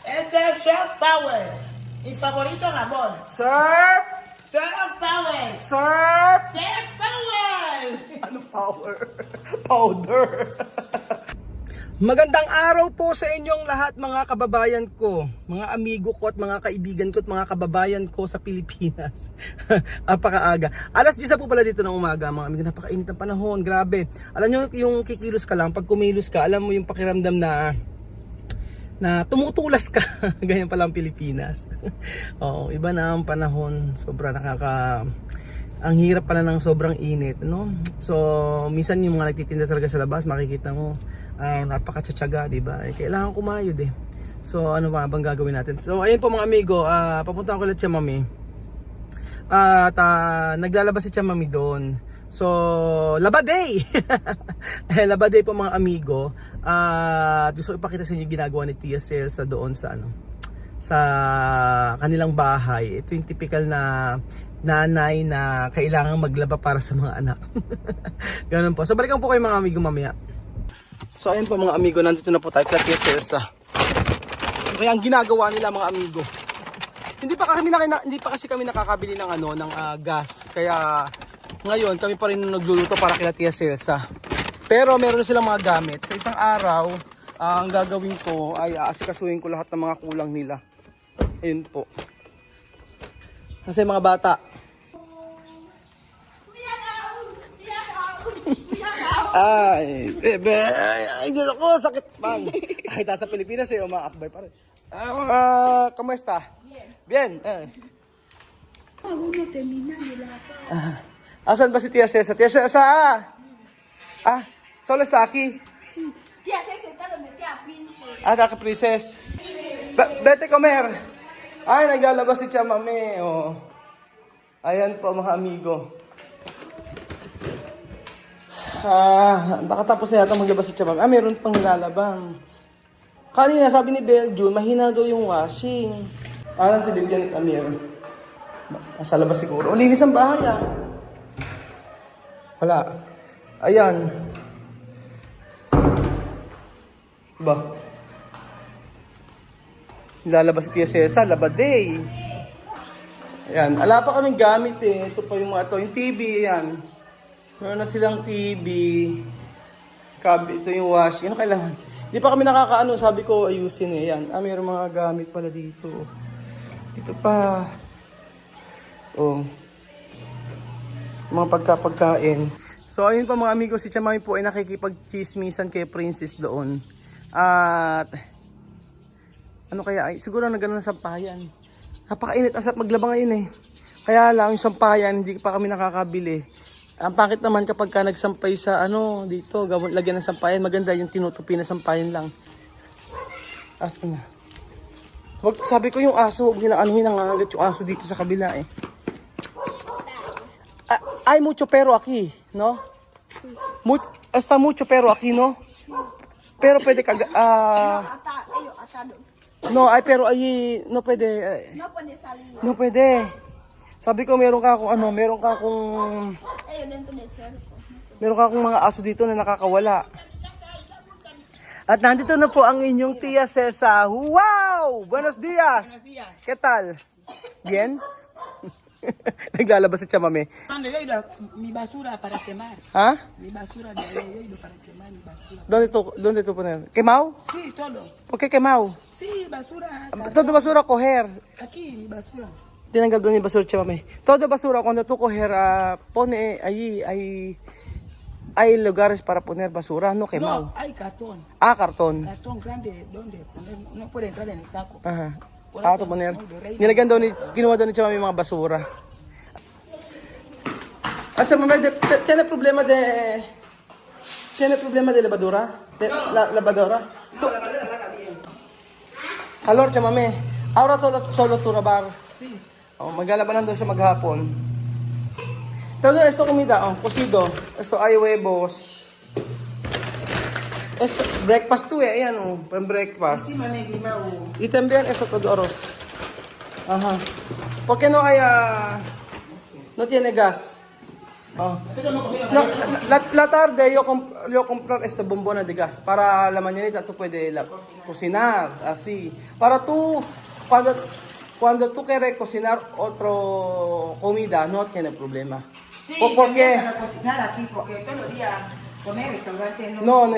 Este es Chef Power. Mi favorito Ramon. Surf! Chef Power. Surf! Chef Power. Ano power? Powder. Magandang araw po sa inyong lahat mga kababayan ko, mga amigo ko at mga kaibigan ko at mga kababayan ko sa Pilipinas. Apakaaga. Alas 10 po pala dito ng umaga mga amigo, napakainit ng panahon, grabe. Alam nyo yung kikilos ka lang, pag kumilos ka, alam mo yung pakiramdam na tumutulas ka. Ganyan pala ang Pilipinas. Oo, iba na ang panahon, sobra ang hirap pala ng sobrang init, no? So, minsan yung mga nagtitinda talaga sa labas, makikita mo, napakatsyatsaga, di ba? Kailangan kumayod eh. So, ano ba bang gagawin natin? So, ayun po mga amigo, papunta ko ulit siya mami. At naglalabas si Tia Mami doon. So, Labaday! Labaday po mga amigo. Gusto ko ipakita sa inyo yung ginagawa ni Tia Celsa doon sa sa kanilang bahay. Ito yung typical na nanay na kailangang maglaba para sa mga anak. Ganun po. So balikan po kayo mga amigo mamaya. So ayun po mga amigo, nandito na po tayo kay Tia Celsa. Kaya ang ginagawa nila mga amigo, hindi pa kasi kami nakakabili ng ng gas. Kaya ngayon kami pa rin nagluluto para kay Tia Celsa. Pero meron na silang mga gamit. Sa isang araw, ang gagawin ko ay aasikasuhin ko lahat ng mga kulang nila. Ayun po. Kasi mga bata. Ay, bebe. Ay, Diyos ko, sakit man. Ay, sa Pilipinas eh, umaakbay pa rin. Kamusta? Bien. Aún no termina de lavar. Asan ba si Tia Cesa? Tia Cesa, solo está aquí. Tía Ceci está donde tía Princess. Kaka Princess. Vete comer. Ay, naglalabas si Tia Mami. Oh. Ayan po mga amigo. Nakatapos na yata maglabas si Tia Mami. Meron pang nilalabang. Kanina sabi ni Belgium, mahina daw yung washing. Si Vivian at Amir. Nasa labas siguro. Linis ang bahay Wala. Ayan. Ba? Lalabas si Tia Cesa, Labaday. Ayan, ala pa kaming gamit eh. Ito pa yung mga to, yung TV, ayan. Meron na silang TV. Ito yung washing. Ano kailangan? Di pa kami nakakaano, sabi ko ayusin eh. Ayan, mayroong mga gamit pala dito. Dito pa. Mga pagkain. So ayun pa mga amigo, si Tia Mami po ay nakikipag-chismisan kay Princess doon. At ano kaya ay siguro na gano'n na sampayan. Napakainit ang sarap maglaba ngayon eh. Kaya lang yung sampayan hindi pa kami nakakabili. Ang pangit naman kapag ka nagsampay sa dito, lagyan ng sampayan, maganda yung tinutupi na sampayan lang. Asan na? Sabi ko yung aso, huwag hinangagat yung aso dito sa kabila eh. Ay mucho pero aquí, no? Está mucho pero aquí, no? Pero pwede no, pero no pwede. No puede salir. No pwede. Sabi ko meron ka akong Dentro del cerco. meron ka akong mga aso dito na nakakawala. At nandito na po ang inyong Tia Cesa. Wow! Buenos dias. ¿Qué tal? Bien? Naglalabas si Tia Mami. Cuando yo mi basura para quemar. Mi basura de yo para quemar mi basura. ¿Dónde tú poner? ¿Quemado? Sí, todo. ¿Por qué quemado? Sí, basura. Todo basura coger. Aquí mi basura. Tinanggal doon yung basura, Tia Mami. Todo basura, cuando tú coger, pone allí, hay lugares para poner basura, no quemado. No, hay cartón. Cartón. Cartón grande donde poner, no puede entrar en el saco. Ajá. Ito poner. Nilagyan daw kinuha daw ni Tia Mami mga basura. At Tia Mami, tiene problema de lavadora? Lavadora? No, la lavadora la bien. Alor, Tia Mami, ahora solo tu lavar. Sí. Maglalaban lang daw siya maghapon. Todo esto comida, cocido. Esto hay huevos. Esto, breakfast to eh, ayan pang breakfast. Sí, mami, limao. Y también esto todo arroz. Ajá. ¿Por qué no hay, no tiene gas? Oh. La tarde, yo comprar este bombona de gas para la mañanita tú puedes cocinar así. Para tú, cuando tú quieres cocinar otro comida, no tiene problema. Sí, ¿Por qué? para cocinar aquí, porque todos los días comer restaurante no. No,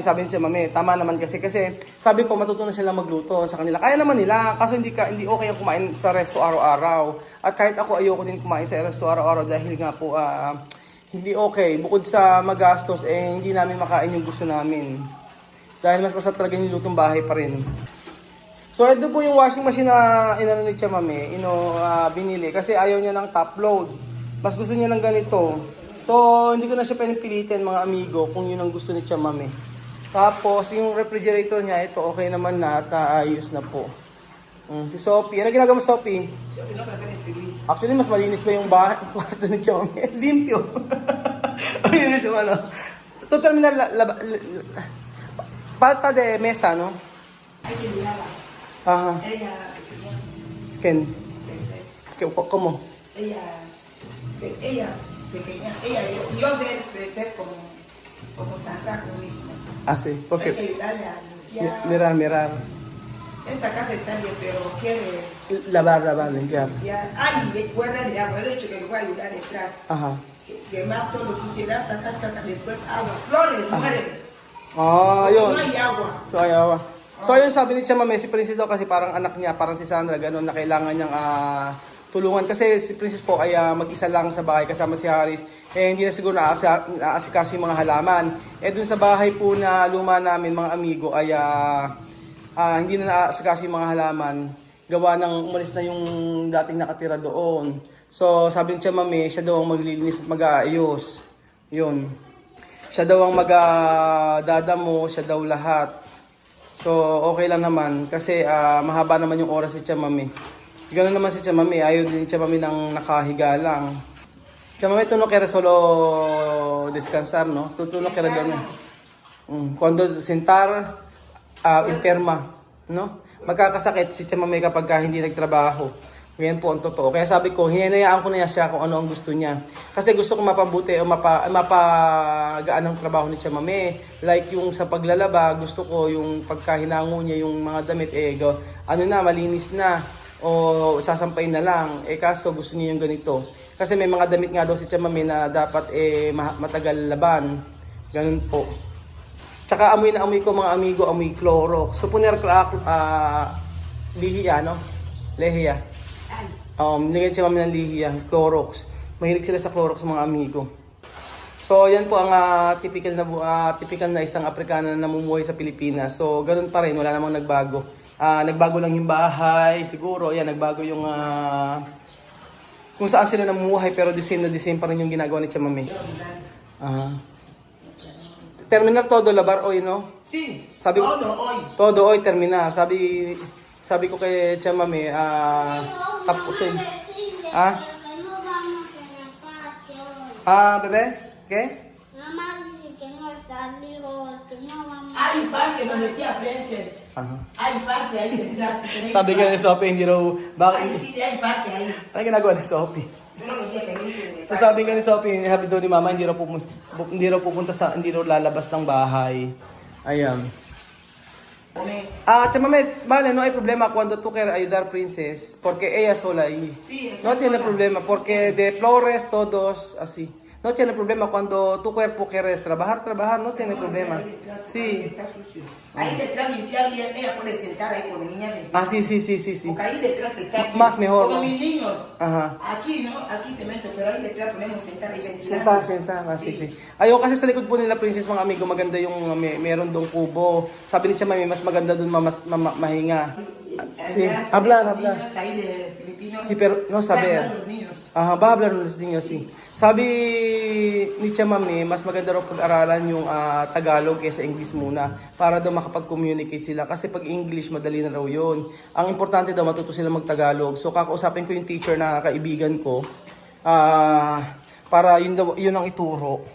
sabi niya, mami, tama naman kasi sabi ko matutunan sila magluto sa kanila. Kaya naman nila, kaso hindi okay ang kumain sa resto araw-araw. At kahit ako ayoko din kumain sa resto araw-araw dahil nga po hindi okay. Bukod sa magastos, hindi namin makain yung gusto namin. Dahil mas masarap talaga yung lutong bahay pa rin. So ito po yung washing machine na inano ni Tia Mami, binili kasi ayaw niya ng top load. Mas gusto niya ng ganito. So, hindi ko na siya pinipilit mga amigo kung yun ang gusto ni Tia Mami. Tapos, yung refrigerator niya, ito okay naman na at ayos na po. Si Sophie. Ano ginagawa mo, Sophie? Actually, mas malinis pa yung kwarto ni Tia Mami. Limpyo. Malinis yung ano. Ito terminal, falta de mesa, no? Hay que limpiarla. Ajá. Ella, Ken. princesa. ¿Cómo? Ella pequeña, yo ver crecer como Santa Cruz misma. Ah, sí. Hay Porque, que ayudarle a limpiar. mirar. Esta casa está bien, pero quiere Lavar, limpiar. limpiar. Ay, guarda de agua, el hecho que le voy a ayudar detrás. Ajá. Quemar todo, suciedad, sacar, después agua. Flores, mueren. Ah, Porque yun. no hay agua. So, ayaw. So, ayun sabi ni Tia Mami, si Princess daw kasi parang anak niya, parang si Sandra, gano'n na kailangan niyang tulungan. Kasi si Princess po ay mag-isa lang sa bahay kasama si Haris. Hindi na siguro naasikaso yung mga halaman. Dun sa bahay po na luma namin, mga amigo, ay hindi na naasikaso yung mga halaman. Gawa ng umalis na yung dating nakatira doon. So, sabi ni Tia Mami, siya daw ang maglilinis at mag-aayos. Yun. Siya daw ang magdadamo, siya daw lahat. So, okay lang naman kasi mahaba naman yung oras si Tia Mami. Ganoon naman si Tia Mami, ayaw din Tia Mami ng nakahiga lang. Tia Mami, tuno kera solo descansar, no? Tuno kera doon. Cuando sentar, enferma, no? Magkakasakit si Tia Mami kapag hindi nagtrabaho. Yan po ang totoo. Kaya sabi ko, hinayaan ko na siya kung ano ang gusto niya. Kasi gusto ko mapabuti o mapagaan ang trabaho ni Tia Mami. Like yung sa paglalaba, gusto ko yung pagkahinango niya, yung mga damit, malinis na. O sasampayin na lang. Kaso gusto niya yung ganito. Kasi may mga damit nga daw si Tia Mami na dapat matagal laban. Ganun po. Tsaka amoy na amoy ko mga amigo, amoy Clorox. So puner lihiya, no? Lehiya. Nilagyan si Mami ng lihiya, Clorox. Mahilig sila sa Clorox mga amigo. So yan po ang typical na isang Afrikana na namumuhay sa Pilipinas. So ganun pa rin, wala namang nagbago. Nagbago lang yung bahay, siguro. Yan, nagbago yung kung saan sila namumuhay, pero the same pa rin yung ginagawa ni Tia Mami. Terminar todo labar hoy, no? Sí, Sabi ko, todo hoy terminar. Sabi ko kay Tia Mami, tapusin. Bebé, ¿qué? Mamá dice que no salió, que no vamos. hay un parque donde tía Princess. Hay un parque ahí detrás. Sabi ko ni Sophie, hindi raw, Ay, bakit? sí, hay parque ahí. Ano ginagawa ni Sophie? Todos los días que me dicen de So sabi nga ni Sophie, sabi daw ni Mama, hindi raw lalabas ng bahay. Ayan. Tia Mami, vale, no hay problema cuando tú quieres ayudar Princess, porque ella sola ahí. Sí, No tiene problema, porque de flores todos así. No tiene problema cuando tu cuerpo quieres trabajar, no tiene problema. Sí. Está sucio. Ahí detrás limpiar bien, ella puede sentar ahí con la niña. Sí. Porque ahí detrás está. Más mejor, Como ¿no? mis niños. Ajá. Aquí, ¿no? Aquí cemento, pero ahí detrás podemos sentar ahí ventilar. Senta. Sí. Ayaw kasi sa likod po nila Princess mga amigo, maganda yung meron doong kubo. Sabi ni Tia Mami, mas maganda doon mahinga. Sí, hablar. Ahí de Filipinos. Sí, pero no saber. Los niños. Va a hablar los niños, sí. Sabi ni Tia Mami, mas maganda raw pag-aralan yung Tagalog kaysa English muna para daw makapag-communicate sila. Kasi pag English, madali na raw yun. Ang importante daw, matuto sila mag-Tagalog. So, kakausapin ko yung teacher na kaibigan ko para yun ang ituro.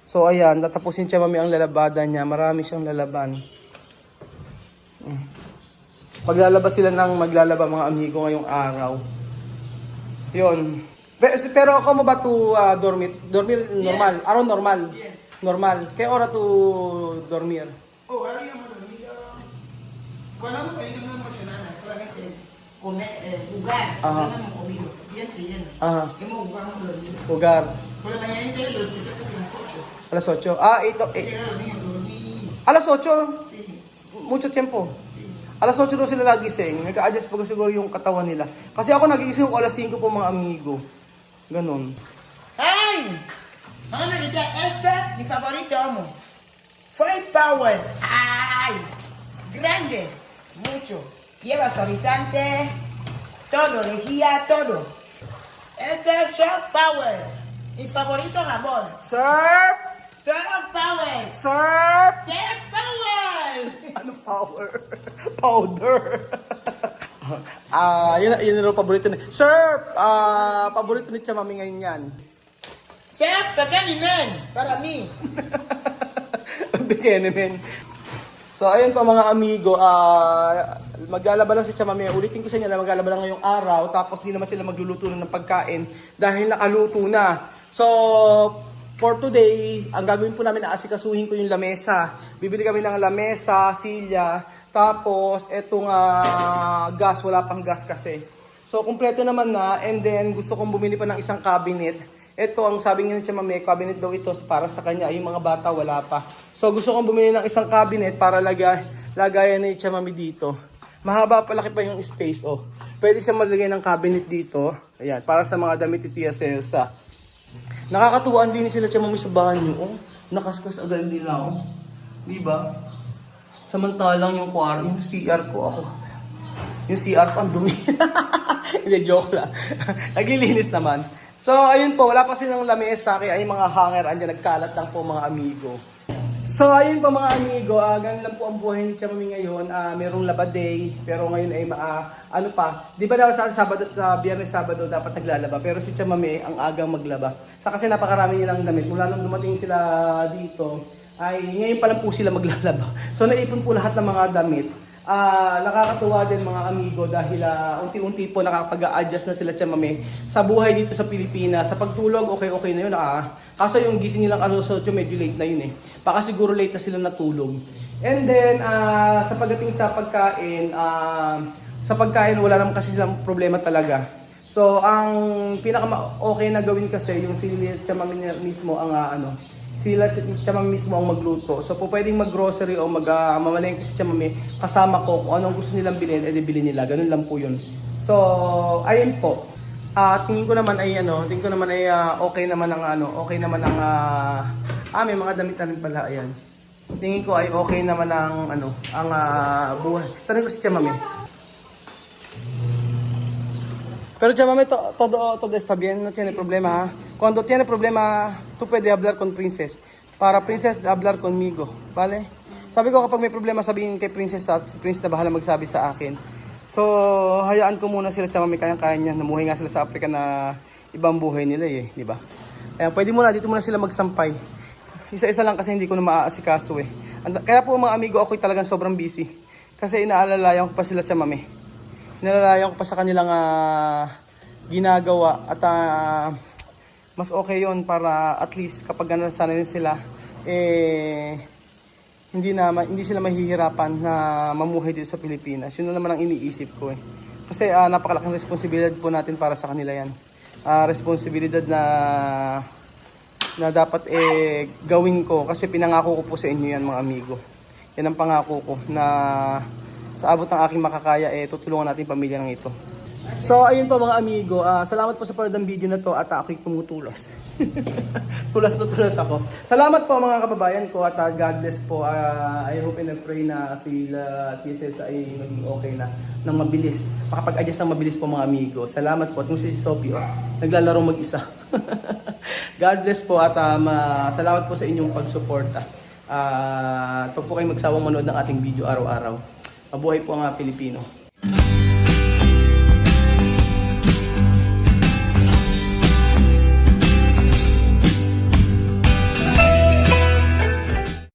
So, ayan, tatapusin Tia Mami ang lalabadan niya. Marami siyang lalaban. Maglalaba sila ng maglalaba mga amigo ngayong araw. Yun. Pero como ba to dormir? Dormir normal, aron normal. Normal. Kaya ora to dormir. Oh, ahora íbamos a dormir. Bueno, no íbamos mucho nada, solamente comer, jugar. Ajá. No hemos comido, bien lleno. Ajá. Hemos jugado a dormir. Lugar. Por la mañana entera lo desperté casi a las 8. A las 8. Ah, ito. Llegué a dormir. A las 8? Sí. Mucho tiempo. A las 8 daw sila nagising. Nag-a-adjust pa siguro yung katawan nila. Kasi ako nagigising ko alas 5 po mga amigo. Ganon. ¡Ay! Vamos a gritar, esta mi favorito, amo. Five Power. ¡Ay! Grande. Mucho. Lleva suavizante. Todo, lejía, todo. Este es Surf Power. Mi favorito jabón. Surf! Surf Power. Surf! Surf Power. Ano power? Powder. Yun yung paborito ni. Surf! Paborito ni Chamami ngayon yan. Surf Pequeño Man. Para mí. Bigyan men. So ayun pa mga amigo, maglalaba lang si Chamami. Ulitin ko sa inyo na maglalaba lang ngayong araw, tapos di naman sila magluluto ng pagkain dahil nakaluto na. So for today, ang gagawin po namin, aasikasuhin ko yung lamesa. Bibili kami ng lamesa, silya, tapos etong gas, wala pang gas kasi. So kumpleto naman na, and then gusto kong bumili pa ng isang cabinet. Ito, ang sabi nga ni Chamami, cabinet daw ito para sa kanya. Yung mga bata, wala pa. So, gusto kong bumili ng isang cabinet para lagayan ni Chamami dito. Mahaba, palaki pa yung space, oh. Pwede siya maglagay ng cabinet dito. Ayan, para sa mga damit ni Tia Celsa. Nakakatuwaan din sila Chamami sa banyo, oh. Nakaskas agad nila, oh. Diba? Samantalang yung CR ko, ako. Yung CR ko, ang dumi. Hindi, joke lang. Naglilinis naman. So, ayun po, wala pa silang lamesa, kaya ay mga hanger, andyan, nagkalat lang po mga amigo. So, ayun po mga amigo, ganun lang po ang buhay ni Chamami ngayon. Merong laba day, pero ngayon ay ano pa, di ba dapat sa Sabado at Biyernes Sabado dapat naglalaba, pero si Chamami ang agang maglaba. Sa kasi napakarami nilang damit, mula nung dumating sila dito, ay ngayon pa lang po sila maglalaba. So, naipon po lahat ng mga damit. Nakakatuwa din mga amigo dahil unti-unti po nakapag-a-adjust na sila Chamami sa buhay dito sa Pilipinas. Sa pagtulog, okay na yun. Kaso yung gising nilang alusot yung medyo late na yun eh. Baka siguro late na sila natulog. And then, sa pagdating sa pagkain, wala naman kasi silang problema talaga. So, ang pinaka-okay na gawin kasi yung si Chamami mismo ang sila Chamami mismo ang magluto. So po pwedeng mag-grocery o mamalengke si Chamami kasama ko kung anong gusto nilang bilhin, edi bilhin nila. Ganun lang po yun. So, ayun po. Tingin ko naman ay okay naman ang may mga damit na rin pala, ayan. Tingin ko ay okay naman ang buhay. Tanong ko si Chamami. Pero Chamami, todo está bien, no tiene problema. Cuando tiene problema, tú puedes hablar con Princess. Para Princess, hablar conmigo, ¿vale? Sabi ko kapag may problema, sabihin kay Princess at si Princess na bahala magsabi sa akin. So, hayaan ko muna sila Chamami, kaya-kaya niya. Namuhay nga sila sa Africa na ibang buhay nila eh, di ba? Kaya pwede muna, dito muna sila magsampay. Isa-isa lang kasi hindi ko na maaasikaso eh. Kaya po mga amigo, ako'y talagang sobrang busy. Kasi inaalalayan ko pa sila Chamami. Inaalalayan ko pa sa kanilang ginagawa at mas okay yon para at least kapag nasanay sila hindi sila mahihirapan na mamuhay dito sa Pilipinas. Yun na naman ang iniisip ko eh. Kasi napakalaking responsibilidad po natin para sa kanila yan. Responsibilidad na dapat gawin ko kasi pinangako ko po sa inyo yan mga amigo. Yan ang pangako ko na sa abot ng aking makakaya tutulungan natin pamilya ng ito. So ayun po mga amigo, salamat po sa panood ng video na to at ako'y tumutulos. Tulas ako. Salamat po mga kababayan ko at God bless po. I hope and pray na sila TSS ay maging okay na ng mabilis. Makapag-adjust ng mabilis po mga amigo. Salamat po. At kung si Sophie naglalaro mag-isa. God bless po at salamat po sa inyong pagsuporta. Huwag po kayong magsawang manood ng ating video araw-araw. Mabuhay po ang Pilipino.